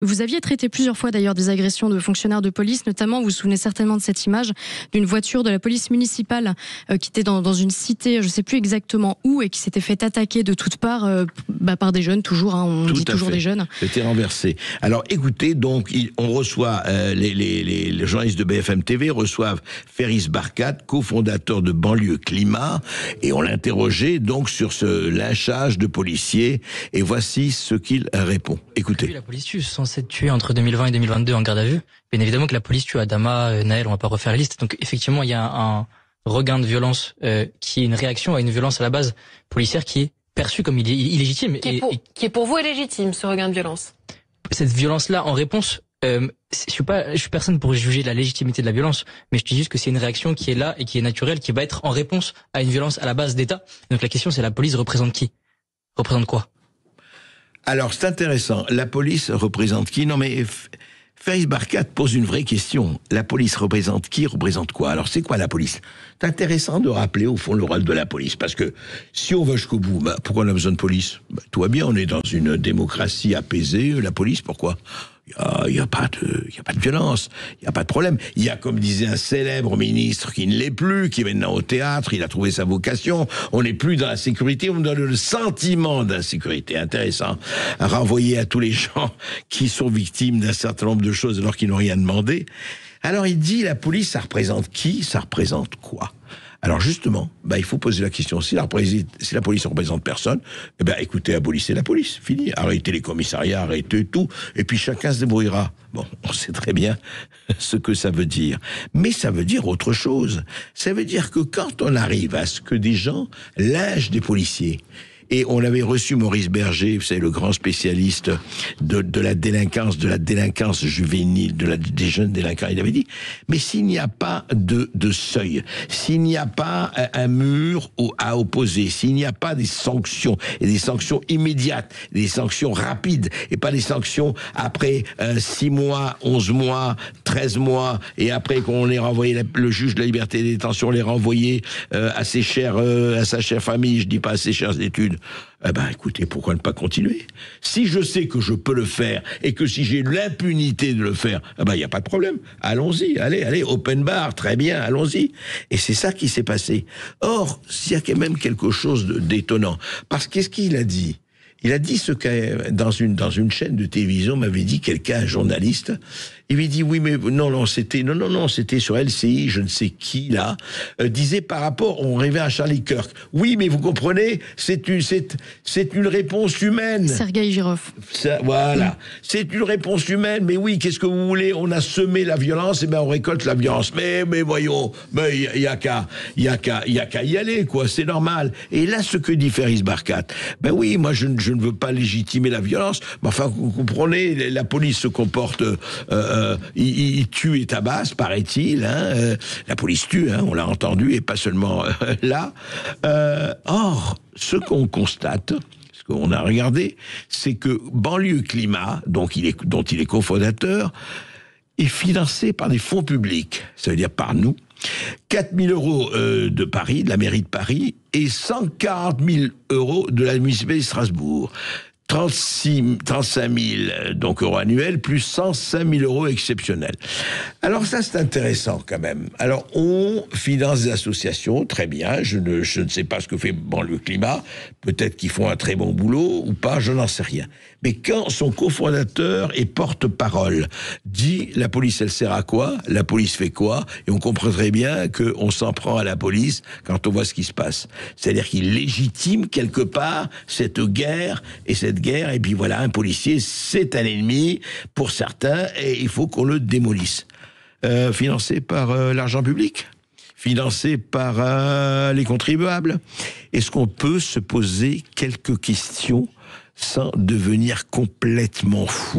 Vous aviez traité plusieurs fois d'ailleurs des agressions de fonctionnaires de police, notamment, vous vous souvenez certainement de cette image d'une voiture de la police municipale qui était dans une cité, je ne sais plus exactement où, et qui s'était fait attaquer de toutes parts par des jeunes, toujours, on dit toujours des jeunes. C'était renversé. Alors écoutez, donc on reçoit, les journalistes de BFM TV reçoivent Ferris Barkat, cofondateur de Banlieue Climat, et on l'interrogeait donc sur ce lynchage de policiers, et voici ce qu'il répond. Écoutez. La police tue, censée tuer entre 2020 et 2022 en garde à vue. Bien évidemment que la police tue Adama, Naël, on va pas refaire la liste. Donc effectivement, il y a un regain de violence qui est une réaction à une violence à la base policière qui est perçue comme illégitime. Qui est pour vous illégitime, ce regain de violence. Cette violence-là, en réponse, je suis personne pour juger la légitimité de la violence, mais je dis juste que c'est une réaction qui est là et qui est naturelle, qui va être en réponse à une violence à la base d'État. Donc la question, c'est la police représente qui? Représente quoi? Alors, c'est intéressant. La police représente qui? Non, mais Ferris Barkat pose une vraie question. La police représente qui? Représente quoi? Alors, c'est quoi la police? C'est intéressant de rappeler, au fond, le rôle de la police. Parce que, si on va jusqu'au bout, pourquoi on a besoin de police? Tout va bien, on est dans une démocratie apaisée. La police, pourquoi? Il y a pas de violence, il y a pas de problème. Il y a, comme disait un célèbre ministre qui ne l'est plus, qui est maintenant au théâtre, il a trouvé sa vocation. On n'est plus dans la sécurité, on donne le sentiment d'insécurité. Intéressant. À renvoyer à tous les gens qui sont victimes d'un certain nombre de choses alors qu'ils n'ont rien demandé. Alors il dit, la police, ça représente qui? Ça représente quoi? Alors justement, il faut poser la question. Si la police ne représente personne, écoutez, abolissez la police, fini. Arrêtez les commissariats, arrêtez tout, et puis chacun se débrouillera. Bon, on sait très bien ce que ça veut dire. Mais ça veut dire autre chose. Ça veut dire que quand on arrive à ce que des gens lynchent des policiers, et on avait reçu Maurice Berger, vous savez, le grand spécialiste de la délinquance juvénile, des jeunes délinquants. Il avait dit, mais s'il n'y a pas de seuil, s'il n'y a pas un mur à opposer, s'il n'y a pas des sanctions, et des sanctions immédiates, des sanctions rapides, et pas des sanctions après 6 mois, 11 mois, 13 mois, et après qu'on ait renvoyé le juge de la liberté de détention, les renvoyer à sa chère famille, je dis pas à ses chères études. Écoutez, pourquoi ne pas continuer? Si je sais que je peux le faire et que si j'ai l'impunité de le faire, il n'y a pas de problème. Allons-y, allez, open bar, très bien, allons-y. Et c'est ça qui s'est passé. Or, il y a quand même quelque chose d'étonnant. Parce qu'est-ce qu'il a dit? Il a dit ce que dans une chaîne de télévision m'avait dit quelqu'un, un journaliste. Il lui dit oui, mais non, c'était sur LCI, je ne sais qui là, disait par rapport, on rêvait à Charlie Kirk. Oui, mais vous comprenez, c'est une réponse humaine. Sergueï Girov. Voilà, c'est une réponse humaine. Mais oui, qu'est-ce que vous voulez? On a semé la violence, on récolte la violence. Mais voyons, il y a qu'à y aller, quoi. C'est normal. Et là, ce que dit Ferris Barkat, oui, moi je ne veux pas légitimer la violence. Mais enfin, vous comprenez, la police se comporte. Il tue et tabasse, paraît-il. La police tue, on l'a entendu, et pas seulement là. Or, ce qu'on constate, ce qu'on a regardé, c'est que Banlieue Climat, dont il est cofondateur, est financé par des fonds publics, ça veut dire par nous. 4 000 euros de Paris, de la mairie de Paris, et 140 000 euros de la municipalité de Strasbourg. 35 000 donc euros annuels, plus 105 000 euros exceptionnels. Alors ça, c'est intéressant quand même. Alors, on finance des associations, très bien, je ne sais pas ce que fait Banlieue Climat, peut-être qu'ils font un très bon boulot ou pas, je n'en sais rien. Mais quand son cofondateur et porte-parole dit « la police, elle sert à quoi? La police fait quoi ?» Et on comprend très bien qu'on s'en prend à la police quand on voit ce qui se passe. C'est-à-dire qu'il légitime quelque part cette guerre, et puis voilà, un policier, c'est un ennemi pour certains, et il faut qu'on le démolisse. Financé par l'argent public, financé par les contribuables. Est-ce qu'on peut se poser quelques questions sans devenir complètement fou?